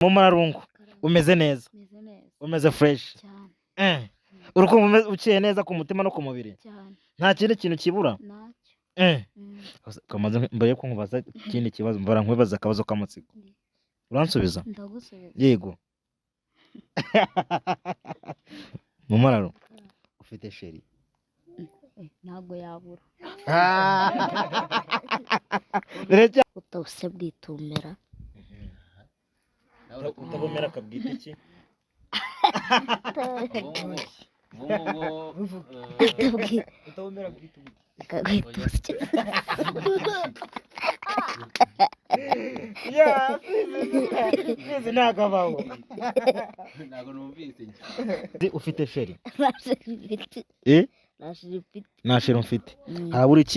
mu mararungu umeze neza, umeze fresh cyane urukumva uciye neza ku mutima no ku mubiri, cyane nta kindi kintu kibura. ntacyo Kamaze mbere ko nkubaza ikindi kibazo, mbara nkwibaza akabazo k'amatsiko, uransubiza? ndagusubiza Yego. mu mararo ufite sheri? ntabwo yabura Reka utose bwitumira utabomera akabwita iki? utabomera bwita akagwituse ya bizi ntago abaho. ntabwo numvise Ufite sheri? nashiripiti nashiripiti Nta sheri mfite.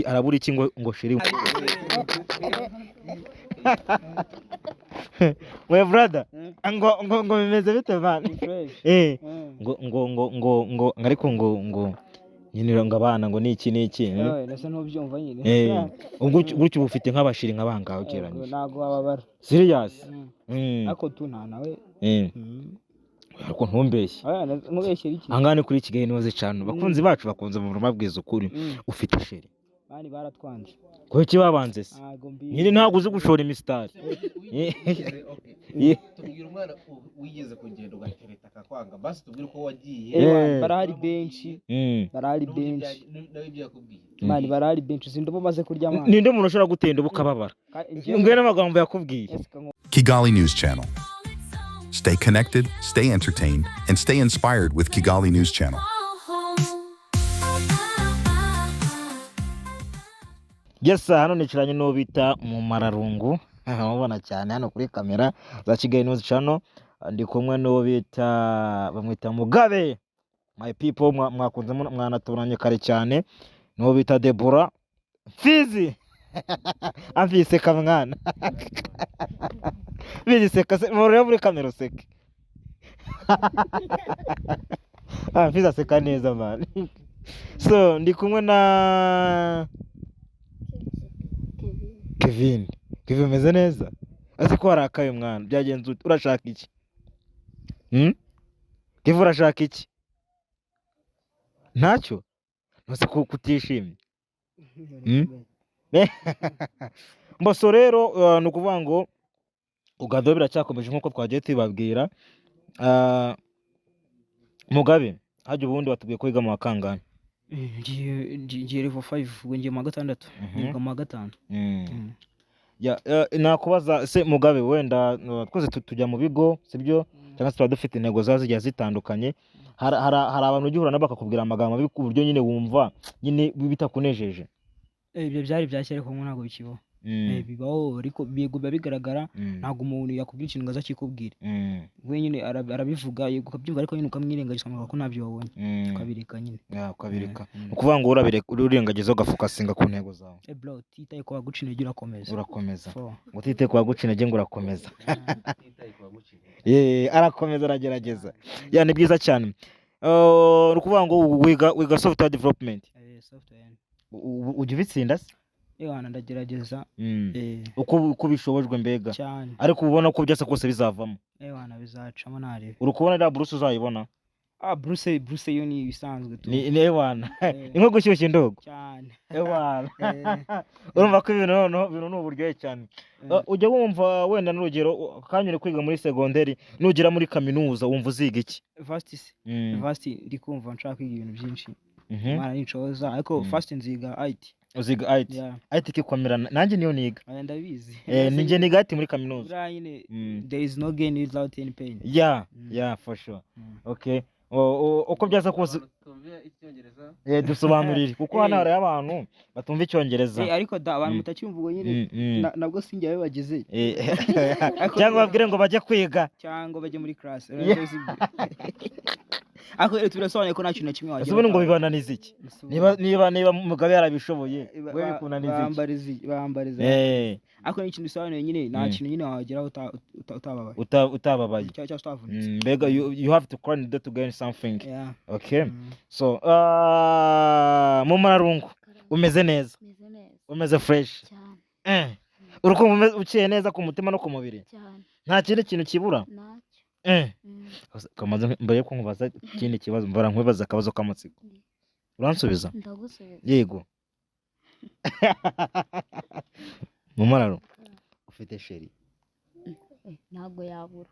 Harabura iki ngo sheri? We brother, ngo bimeze bite bana? Ngo ariko ngo nyine ngo abana ngo niki ndetse n'ubyumva nyine gutyo bufite nk'abashiri nk'abanga ugereranyije. ntabwo wababara Serious? ariko tu nta nawe ariko ntumbeshye. mubeshyera iki Angane kuri Kigali News Channel bakunzi bacu bakunze mu mabwiza ukuri. Ufite sheri? bani baratwanze Ko iki babanze se? ntabwo mbi Nyine ntabwo uzi gushora imisitari. tubwira umwana wigeze kugenda ugatereta akakwanga basi tubwire uko wagiye barahari benshi barahari benshi nawe ibyo yakubwiye mani barahari benshi sindobo maze kurya amana Ninde muntu ushobora gutenda ubukababara? Ngwe n'amagambo yakubwiye. Kigali News Channel. Stay connected, stay entertained, and stay inspired with Kigali News Channel. Yes, hano nicaranye n'uwo bita mu mararungu. Mubona cyane hano kuri kamera za Kigali News Channel. Ndi kumwe n'uwo bita bamwita Mugabe. My people mwakunze mwanaturanye kare cyane. N'uwo bita Deborah Fizi. Amfise kamwana. Fizi seka se murebe muri kamera seka. Fizi aseka neza man. So ndi kumwe na Kevin umeze neza? Ase ko harakaye mwana byagenze ute? Urashaka iki? Kevin urashaka iki? Ntacyo? Nose ko kutishimye? Mboso rero no kuvuga ngo ugado biracyakomeje nkuko twagiye tubabwira. Mugabe haje ubundi watubwiye ko yiga mu wakangana? ngiye level 5 ubwo ngiye mu wa gatandatu niga mu wa gatanu nakubaza se Mugabe, wenda twese tujya mu bigo sibyo, cyangwa se dufite intego zazigiye zitandukanye. Hari abantu ugihura nabo bakakubwira amagambo mabi ku buryo nyine wumva nyine bitakunejeje. ibyo byari byakere ko ntabwo bikibaho bibaho ariko biba bigaragara ntabwo umuntu yakubwira ikintu ngaza kikubwira we nyine arabivuga yego ukabyumva ariko nyine ukamwirengagiza ko ntabyo wabonye ukabireka nyine ukabireka ukuvuga ngo urengagiza ugafokasinga ku ntego zawe. bro titaye ko waguca intege urakomeza ngo titaye ko waguca intege ngo urakomeza. Arakomeza aragerageza. Ni byiza cyane. Ukuvuga ngo wiga software development. Ujya ubitsinda se? ndagerageza uko bishobojwe mbega cyane, ariko ubona ko byose kose bizavamo. bizacamo narebe. Uri kubona ira Bruce uzayibona? Bruce yo ni bisanzwe tu ni nko gushyushya indogo cyane urumva ko ibintu ni uburyohe cyane. Ujya wumva wenda n'urugero kanyure kwiga muri segonderi nugera muri kaminuza wumva uziga iki? Varsity ndi kumva nshaka kwiga ibintu byinshi mara nicoza ariko first nziga IT. Uziga IT? IT kikomera nanjye niyo niga. Ndabizi. Ninjye niga IT muri kaminuza. There is no gain without any pain. Yeah for sure. Okay. Uko byaza kose dusobanurire kuko hano hari abantu batumva icyongereza. Ariko abantu mutacyumva ubwo nyine nabwo sinjye babageze. Cyangwa babwire ngo bajye kwiga cyangwa bajye muri class. Ako turasobanye ko nta kintu kimwe wagira. Ese ngo bibananiza iki? Niba Mugabe yarabishoboye we bikunaniza iki? Bambariza. Ako ni ikintu bisobanuye nyine nta kintu nyine wageraho utababaye. Utababaye. Cyangwa utavunitse. Mbega you have to grind to gain something. Okay. So mu mararungu umeze neza? Umeze fresh? Urukumva uciye neza ku mutima no ku mubiri? nta kindi kintu kibura ntacyo kamaze mbere yo kunkubaza ikindi kibazo mbara nkwibaza akabazo k'amatsiko uransubiza ndagusubiza yego Mumararo ufite sheri ntabwo yabura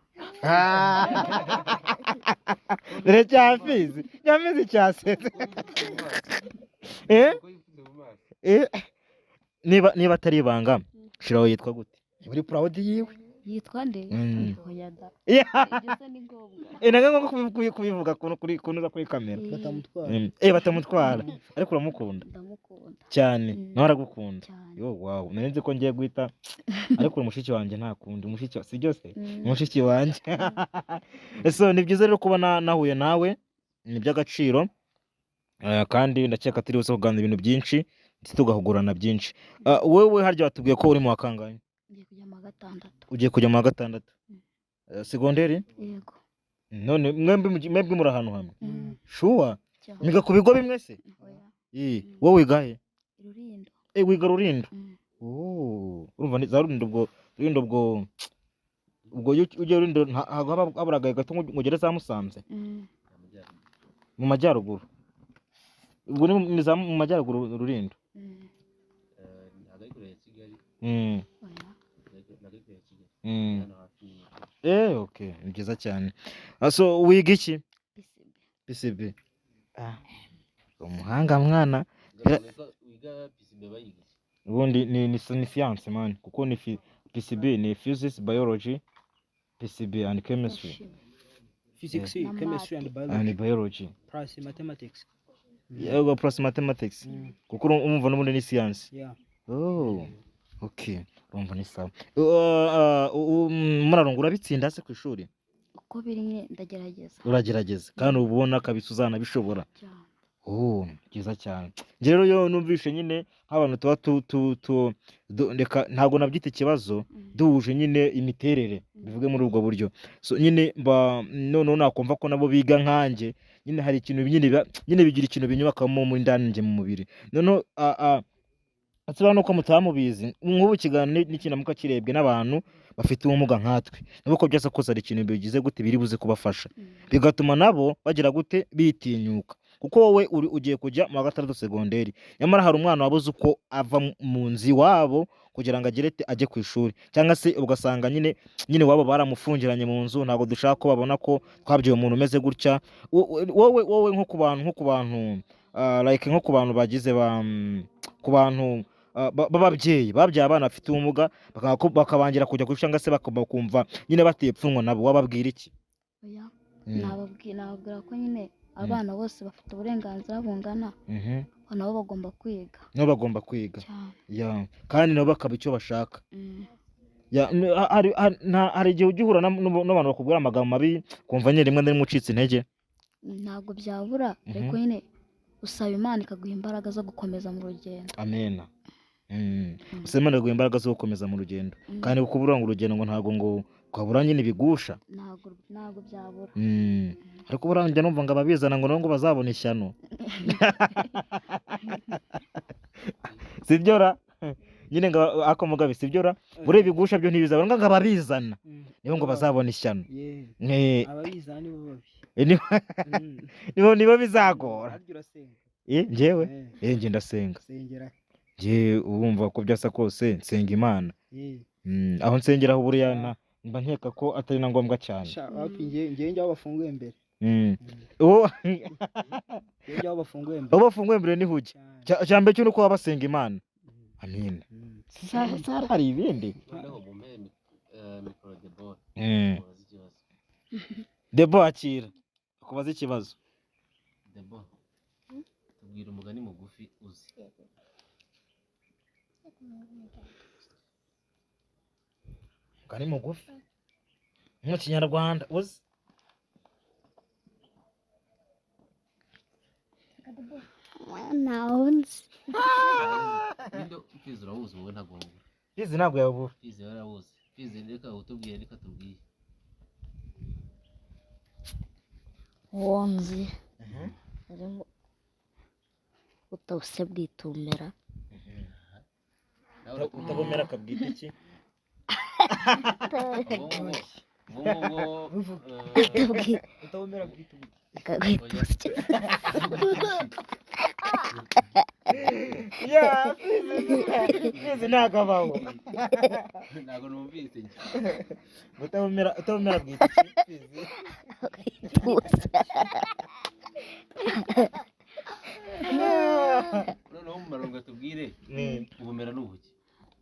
dore cyamfizi nyamizi cyasetse niba atari ibanga shiraho yitwa gute uri proud yiwe yitwa nde oya da Yeah. ibyo ni ngombwa Naga ngo kubivuga kunuza kuri kamera batamutwara ariko uramukunda ndamukunda cyane nawe aragukunda cyane yo wow nari nzi ko ngiye guhita ariko uri mushiki wanjye nta kundi mushiki si byose mushiki wanjye so ni byiza rero kuba nahuye nawe ni by'agaciro kandi ndakeka turi bose kuganira ibintu byinshi ndetse tugahugurana byinshi wowe harya watubwiye ko uri mu wa kangahe ngiye kujya mu wa gatandatu ugiye kujya mu wa gatandatu segonderi yego none mwembi muri ahantu hamwe shuwa cyane mwiga ku bigo bimwe se oya wowe wiga he Rulindo wiga Rulindo Mm. urumva ni za Rulindo ubwo iyo ugiye Rulindo haburaga gato ngugere za Musanze mu majyaruguru ubwo ni za mu majyaruguru Rulindo oya okay ni byiza cyane so wiga iki PCB umuhanga mwana ubundi ni science man kuko ni PCB ni physics biology PCB and chemistry physics Na chemistry and biology and biology plus mathematics yego plus mathematics kuko umva n'ubundi ni science yeah okay urumva ni sawa Muraro urabitsinda se ku ishuri uko biri nyine ndagerageza uragerageza kandi ubona kabisa uzanabishobora cyane byiza cyane njye rero yo numvishe nyine nk'abantu tuba reka ntabwo nabyita ikibazo duhuje nyine imiterere bivuge muri ubwo buryo so nyine noneho nakumva ko nabo biga nkanjye nyine hari ikintu nyine bigira ikintu binyubakamo mu indani njye mu mubiri noneho atsobanura nuko mutamubizi nk'ubu kiganiro n'ikinamuka kirebwe n'abantu bafite ubumuga nkatwe nabo ko byasa kose ari ikintu bigize gute biri buze kubafasha bigatuma nabo bagira gute bitinyuka kuko wowe ugiye kujya mu wa gatandatu segonderi nyamara hari umwana wabuze uko ava mu nzu iwabo kugira ngo ajye ku ishuri cyangwa se ugasanga nyine wabo baramufungiranye mu nzu ntabwo dushaka ko babona ko twabyaye umuntu umeze gutya wowe nko ku bantu like nko ku bantu bagize ku bantu b'ababyeyi babyaye abana bafite ubumuga bakabangira kujya ku cyangwa se bakumva nyine bateye ipfunwe nabo wababwira iki oya nababwira ko nyine abana bose bafite uburenganzira bungana nabo bagomba kwiga kandi nabo bakaba icyo bashaka hari igihe ujya uhura n'abantu bakubwira amagambo mabi kumva nyine rimwe na rimwe ucitse intege ntabwo byabura ariko nyine usaba Imana ikaguha imbaraga zo gukomeza mu rugendo amena usaba Imana ikaguha imbaraga zo gukomeza mu rugendo kandi kubura ngo urugendo ngo ntabwo ngo twabura nyine bigusha ntabwo byabura ariko burangira numva ngo ababizana ngo bazabona ishyano sibyora nyine ngo akomugabe sibyora bure bigusha byo ntibizabona ngo ababizana nibo ngo bazabona ishyano ababizana nibo nibo bizagora njyewe njye ndasenga njye urumva ko byasa kose nsenga Imana aho nsengera aho buriya mba nkeka ko atari na ngombwa cyane ngewe njyaho bafunguye mbere aho bafunguye mbere ni huge cyambere cyo nuko basenga Imana amina hari ibindi Debo akira kubaza ikibazo Debo tubwira umugani mugufi uzi umugani mugufi mu kinyarwanda uzi ntawe nzi Fizi urabuzi wowe ntabwo wabura Fizi ntabwo yabura Fizi yarabuzi Fizi reka utubwire reka tubwiye uwo nzi harimo utawuse bwitumera utabomera akabwita iki utabumera bwite ya Fizi ntakabaho ntabwo numvise njye. utabumera bwite Fizi noneho mu marongo tubwire ubumera ni ubuki.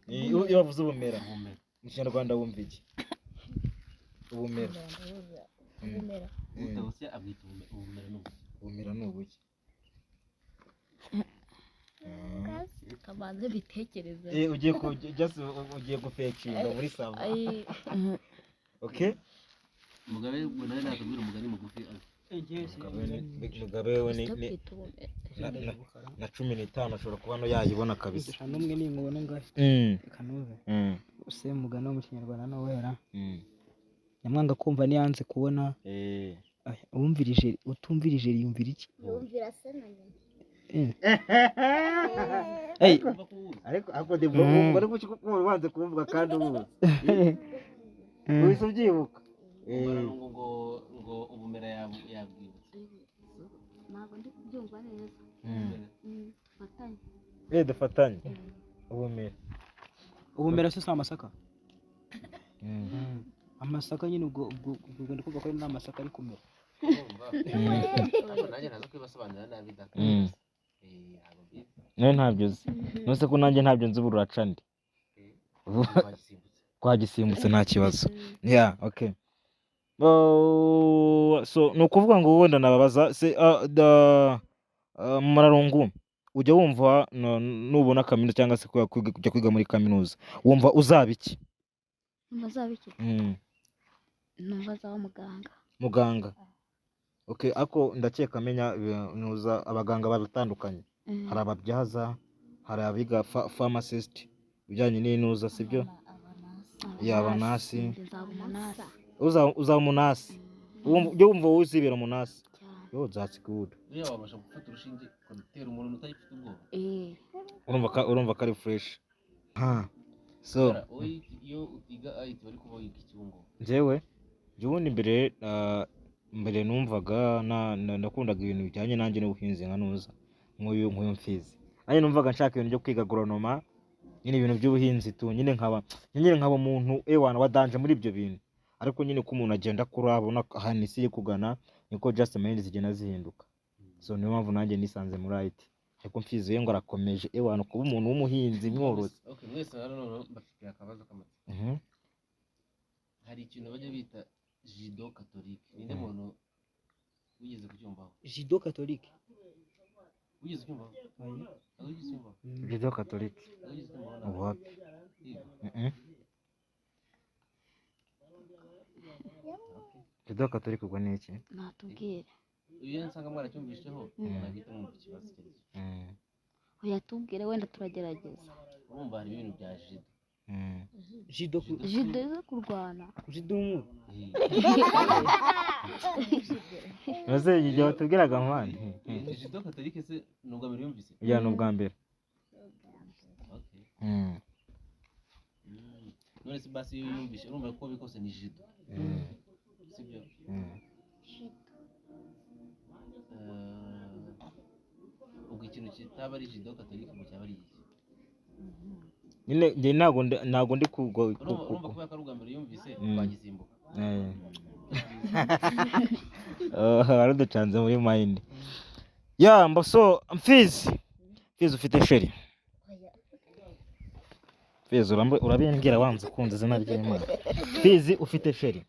iyo bavuze ubumera ubumera mu kinyarwanda wumva iki ubumera utabusya abwita ubumera ni ubuki. ubumera ni ubuki kabanze bitekereze ugiye gufekinga muri sava okay mugabe ngo nawe natubwira umugani mugufi mugabe we na 15 ashobora kuba no yayibona kabisa n'umwe ningubona ngahe kanuve use mugano mu kinyarwanda no wera nyamwanga kumva niyanze kubona utumvirije yumvira iki yumvira se na nyina ariko de bari kubanze kumvuga kandi ubu wese ubyibuka ngo ubumera yabwibutse ntabwo ndi kubyumva neza fatanye dufatanye ubumera se si amasaka amasaka nyine ubwo ndi kumva ko ari n'amasaka ari kumera nanjye ntazo kwibasobanurira nabi data nawe ntabyo uzi nose ko nanjye ntabyo nzi ubu ruraca ndi twagisimbutse nta kibazo okay so ni ukuvuga ngo wenda nababaza se mu mararungu ujya wumva nubona kaminuza cyangwa se kujya kwiga muri kaminuza wumva uzaba iki numva azaba muganga okay ako ndakeka amenya nuza abaganga baratandukanye hari ababyaza hari abiga pharmacist bijyanye n'inuza sibyo abanasi uzaba umunasi ujye wumva wowe uzibera umunasi that's good iyo wabasha gufata urushinge ukamutera umuntu utagifite ubwoba urumva ko ari fresh so iyo utiga IT bari kuba yiga icyungo njyewe ubundi mbere numvaga nakundaga ibintu bijyanye nanjye n'ubuhinzi nka nuza nk'uyu Mfizi nanjye numvaga nshaka ibintu byo kwiga agronoma nyine ibintu by'ubuhinzi tu nyine nkaba umuntu wa danje muri ibyo bintu ariko nyine ko umuntu agenda kuri abona ahantu isi ye kugana niko just mind zigenda zihinduka so niyo mpamvu nanjye nisanze muri IT ariko Mfizi we ngo arakomeje kuba umuntu w'umuhinzi mworozi okay mwese hano bafite akabazo kamwe hari ikintu bajya bita Jido Catholique ninde muntu wigeze kucyumvaho Jido Catholique wigeze kucyumvaho Jido Catholique wapi Jido Catholique ubwo ni iki natubwire iyo nsanga mwaracyumvisheho nagita mu kibazo cyose oya tubwire wenda turagerageza urumva hari ibintu bya Jido zo kurwana Jido mu Maze igihe watubwiraga mwana Jido Catholique se nubwo mbere yumvise ya nubwa mbere none se basi iyo yumvise urumva ko bikose ni Jido sibyo ubwo ikintu kitaba ari Jido Catholique mu cyaba ari iki nyine njye ntago ndi urumva kuba karuga mbere yumvise twagisimbuka waraducanze muri mind so Mfizi ufite sheri Mfizi urabimbwira wanze kunze izina ry'Imana Mfizi ufite sheri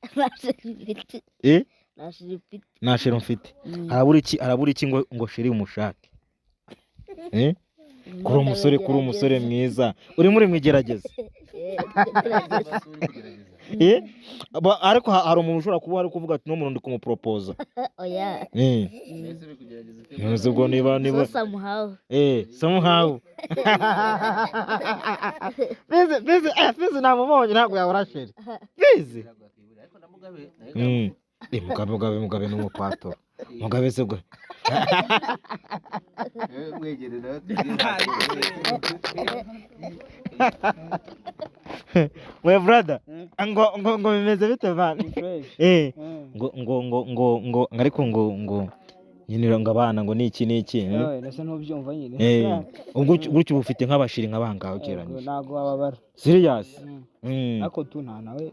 nta sheri mfite harabura iki ngo sheri umushake kuri umusore mwiza uri muri mwigerageza ariko hari umuntu ushobora kuba ari kuvuga ati n'umuntu ndi kumupropoza oya ntuzi ubwo niba somehow Fizi namubonye ntabwo yabura sheri Fizi Mugabe ni umupatoro Mugabe se gwe mwegerera my brother ngo bimeze bite bana ni fresh ngo ariko ngo nyine ngo abana ngo niki nase ntubyumva nyine ubwo gutyo bufite nk'abashiri nk'abangaho ugereranyije ntago babara serious ariko tu nta nawe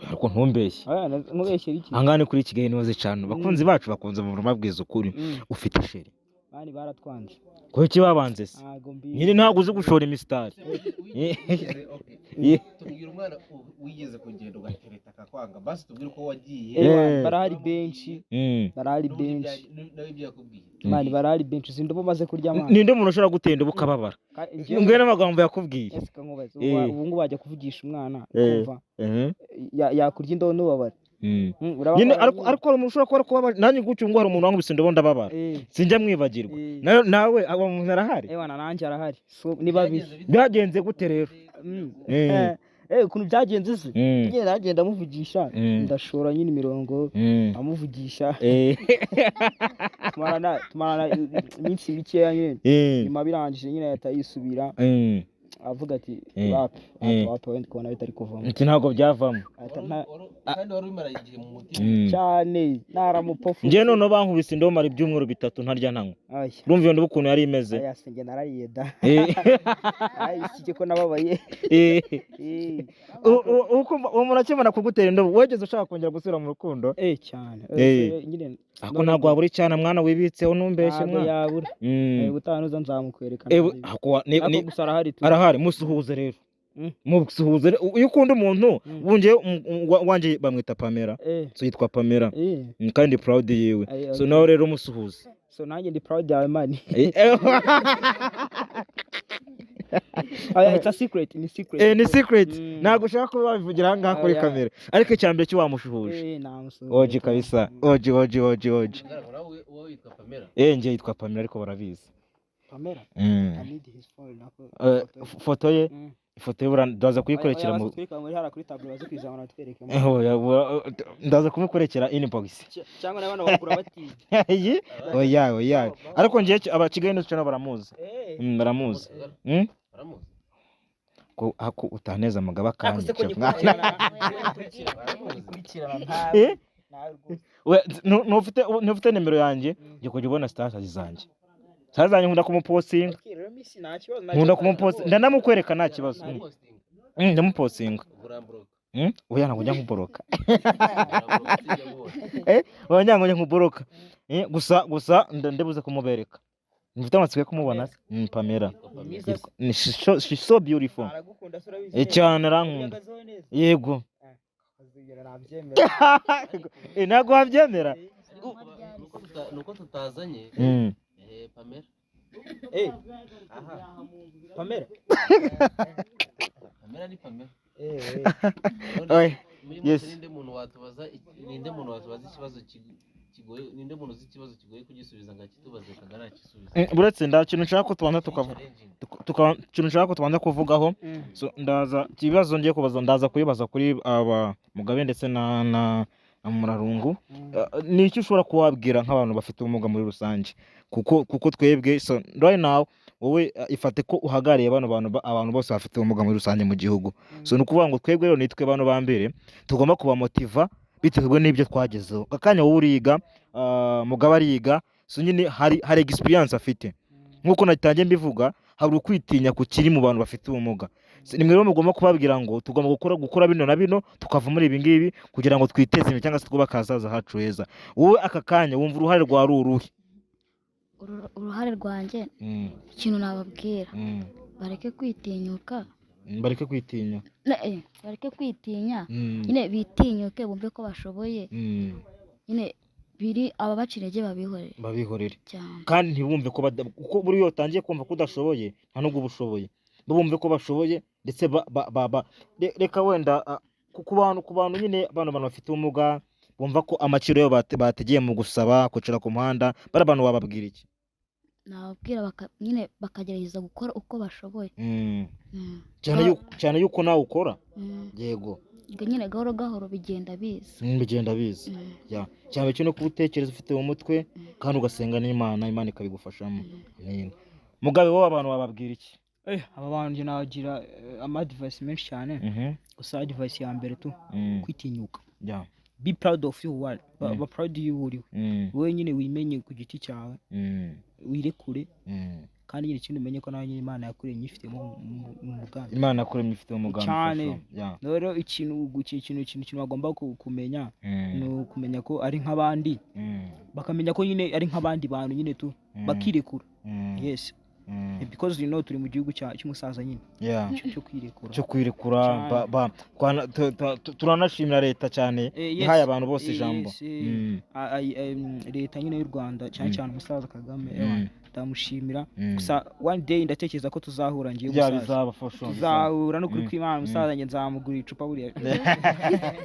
ariko ntumbeshye nkubeshyera iki angane kuri Kigali News Channel bakunzi bacu bakunze mu mabwizo ukuri ufite sheri bani baratwanze ko iki babanze se ntago mbi nyine ntago uzi gushora imisitari tubwira umwana wigeze kugenda ugatereta akakwanga basi tubwire uko wagiye barahari benshi nawe ibyo yakubwiye mani barahari benshi sindobo maze kurya amana ninde muntu ushobora gutenda ubukababara mbwira n'amagambo yakubwiye ese nkubaze ubu ngo bajya kuvugisha umwana kumva yakurya indobo n'ubabara nyine ariko umuntu ushobora kuba nanjye gutyo ngo hari umuntu wangubise indobo ndababara sinjya mwibagirwa nawe abo umuntu arahari nanjye arahari ni babiri byagenze gute rero ukuntu byagenze se nyine nagenda amuvugisha ndashora nyine imirongo amuvugisha tumarana iminsi mikeya nyine nyuma birangije nyine ahita yisubira avuga ati wapi wenda kubona bitari kuvamo iki ntabwo byavamo kandi wari umara igihe mu mutima cyane naramupofu njye noneho bankubise indobo mara ibyumweru 3 ntarya ntanywa urumva iyo ndobo ukuntu yari imeze yasenge narariye da isike ko nababaye uwo muntu akimara kugutera indobo wegeze ushaka kongera gusubira mu rukundo cyane nyine ako ntabwo wabura icyana mwana wibitseho ntumbeshye mwana yabura utanuza nzamukwereka gusa arahari musuhuze rero musuhuze iyo ukunda umuntu wanje bamwita Pamela so yitwa Pamela kandi proud yiwe so nawe rero musuhuze so nanjye ndi proud yawe mani it's a secret ni secret ntabwo ushaka kuba wabivugira ahangaha kuri kamera ariko icyambere cyo wamushuhuje oji kabisa oji wowe witwa Pamela njye yitwa Pamela ariko barabizi Pamela I need his phone foto ye ifoto ye ndaza kuyikorekera mu kuri tableau baze kwizamana twereke ndaza kumukorekera inbox cyangwa n'abana bakura bati oya ariko ngiye aba Kigali News Channel baramuzi baramuzi ko ako utaneza amagaba kandi ntufite nimero yanjye ngiye kujya ubona status zanjye sazanye nkunda kumupostinga ndanamukwereka nta kibazo ndamupostinga oya ntabwo njya nkuboroka oya njya nkuboroka gusa ndabuze kumubereka mfite amatsiko yo kumubona Pamela she's so beautiful cyane arankunda yego ntabwo wabyemera nuko tutazanye Pamela Pamela ni Pamela ninde muntu watubaza ikibazo kigoye ninde muntu uzi ikibazo kigoye kugisubiza ngo akitubaze kagana kisubiza buretse nda kintu nshaka ko tubanza kintu nshaka ko tubanza kuvugaho so ndaza kibazo ngiye kubaza ndaza kuyibaza kuri aba Mugabe ndetse na Murarungu ni iki ushobora kuwabwira nk'abantu bafite ubumuga muri rusange kuko twebwe so right now wowe ifate ko uhagariye abantu bose bafite ubumuga muri rusange mu gihugu so ni ukuvuga ngo twebwe rero nitwe abantu ba mbere tugomba kuba motiva bitewe n'ibyo twagezeho akanya wowe uriga Mugabe ariga so nyine hari experience afite nk'uko natangiye mbivuga hari ukwitinya kukiri mu bantu bafite ubumuga nimwe rero mugomba kubabwira ngo tugomba gukora bino na bino tukava muri ibi ngibi kugira ngo twiteze imbere cyangwa se twubake ahazaza hacu heza wowe aka kanya wumva uruhare rwa uruhe uruhare rwanjye ikintu nababwira bareke kwitinyuka bareke kwitinya nyine bitinyuke bumve ko bashoboye nyine biri ababaca intege babihorere kandi ntibumve ko kuko buri iyo utangiye kumva ko udashoboye nta nubwo uba ushoboye bumve ko bashoboye ndetse reka wenda ku bantu nyine abantu bafite ubumuga bumva ko amaciro yo bategeye mu gusaba kwicara ku muhanda bari abantu bababwira iki nababwira nyine bakagerageza gukora uko bashoboye cyane yuko nawe ukora yego nyine gahoro gahoro bigenda biza cyane cyo no kubutekereza ufite mu mutwe kandi ugasenga n'Imana ikabigufashamo Mugabe wowe abantu bababwira iki aba bantu njye nagira ama advice menshi cyane gusa advice ya mbere tu kwitinyuka be proud of you what ba proud you uriwe wowe nyine wimenye ku giti cyawe wirekure kandi nyine ikindi umenye ko nawe nyine Imana yakuremye ifite mu mugambi Imana yakuremye ifite mu mugambi cyane rero ikintu bagomba kumenya ni ukumenya ko ari nk'abandi bakamenya ko nyine ari nk'abandi bantu nyine tu bakirekura yes because you know turi mu gihugu cy'umusaza nyine cyo kwirekura turanashimira leta cyane ihaye abantu bose ijambo leta nyine y'u Rwanda cyane cyane umusaza Kagame ndamushimira gusa one day ndatekereza ko tuzahura ngiye umusaza tuzahura no kuri kw'Imana umusaza njye nzamugurira icupa buriya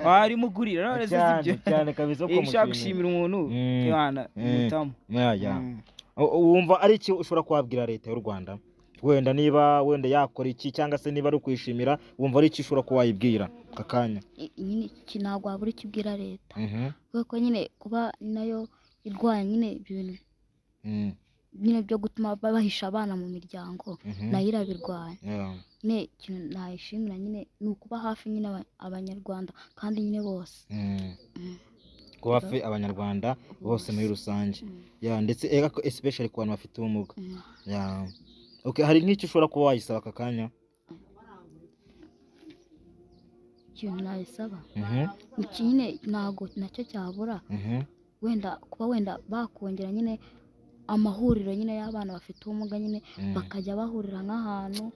wari mugurira none cyane kabisa ko mushimira gushimira umuntu Imana mutamu wumva ari iki ushobora kubabwira leta y'u Rwanda wenda niba wenda yakora iki cyangwa se niba ari ukwishimira wumva ari iki ushobora kuba wayibwira kakanya nyine iki ntabwo wabura ikibwira leta kuko nyine kuba nayo irwanya nyine ibintu nyine byo gutuma bahisha abana mu miryango nayo irabirwanya nyine ikintu nayishimira nyine ni ukuba hafi nyine abanyarwanda kandi nyine bose kuba hafi abanyarwanda bose muri rusange ndetse especially ku bantu bafite ubumuga hari nk'icyo ushobora kuba wayisaba aka kanya ikintu nayisaba nyine ntabwo nacyo cyabura wenda bakongera nyine amahuriro nyine y'abana bafite ubumuga nyine bakajya bahurira nk'ahantu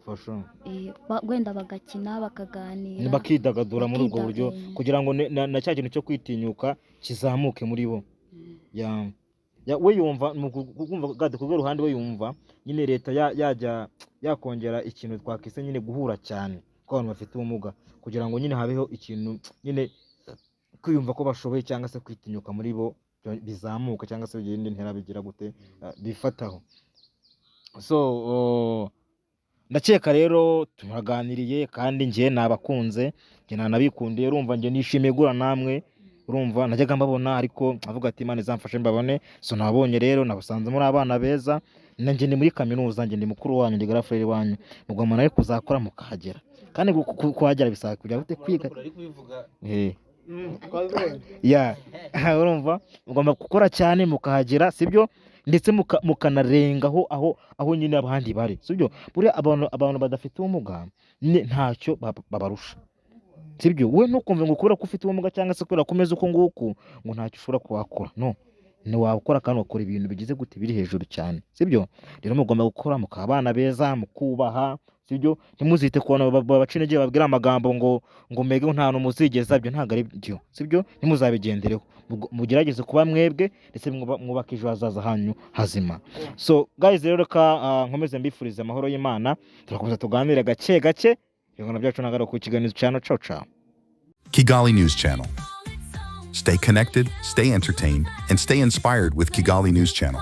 wenda bagakina bakaganira bakidagadura muri ubwo buryo kugira ngo na cya kintu cyo kwitinyuka kizamuke muri bo we yumva ku ruhande we yumva nyine leta yajya yakongera ikintu twakise nyine guhura cyane kw'abantu bafite ubumuga kugira ngo nyine habeho ikintu nyine kwiyumva ko bashoboye cyangwa se kwitinyuka muri bo bizamuka cyangwa se bigenda intera bigira gute bifataho ndakeka rero turaganiriye kandi njye nabakunze njye nanabikundiye urumva njye nishimiye gura namwe urumva najyaga mbabona ariko avuga ati Imana izamfashe mbabone nabonye rero nabasanze muri abana beza nanjye ndi muri kaminuza njye ndi mukuru wanyu ndi garafrere wanyu mugomba nawe kuzakora mukahagera kandi kuhagera bisaba kujya gute kwiga urumva mugomba gukora cyane mukahagera sibyo ndetse mukanarenga aho nyine abandi bari sibyo buriya abantu badafite ubumuga ntacyo babarusha sibyo we ntukumve ngo kubera ko ufite ubumuga cyangwa se kubera ko umeze uko nguko ngo ntacyo ushobora kuhakora ntiwakora kandi wakora ibintu bigize gute biri hejuru cyane sibyo rero mugomba gukora mukaba abana beza mukubaha sibyo ntimuzite ku bantu babaca intege babwira amagambo ngo mbege nta hantu muzigeza byo ntabwo ari byo sibyo ntimuzabigendereho mugerageze kuba mwebwe ndetse mwubaka ejo hazaza hanyu hazima guys rero reka nkomeze mbifurize amahoro y'Imana turakomeza tuganire gake gake ibintu byacu nagaruka ku kiganiro cyano ciao Kigali News Channel. Stay connected, stay entertained, and stay inspired with Kigali News Channel.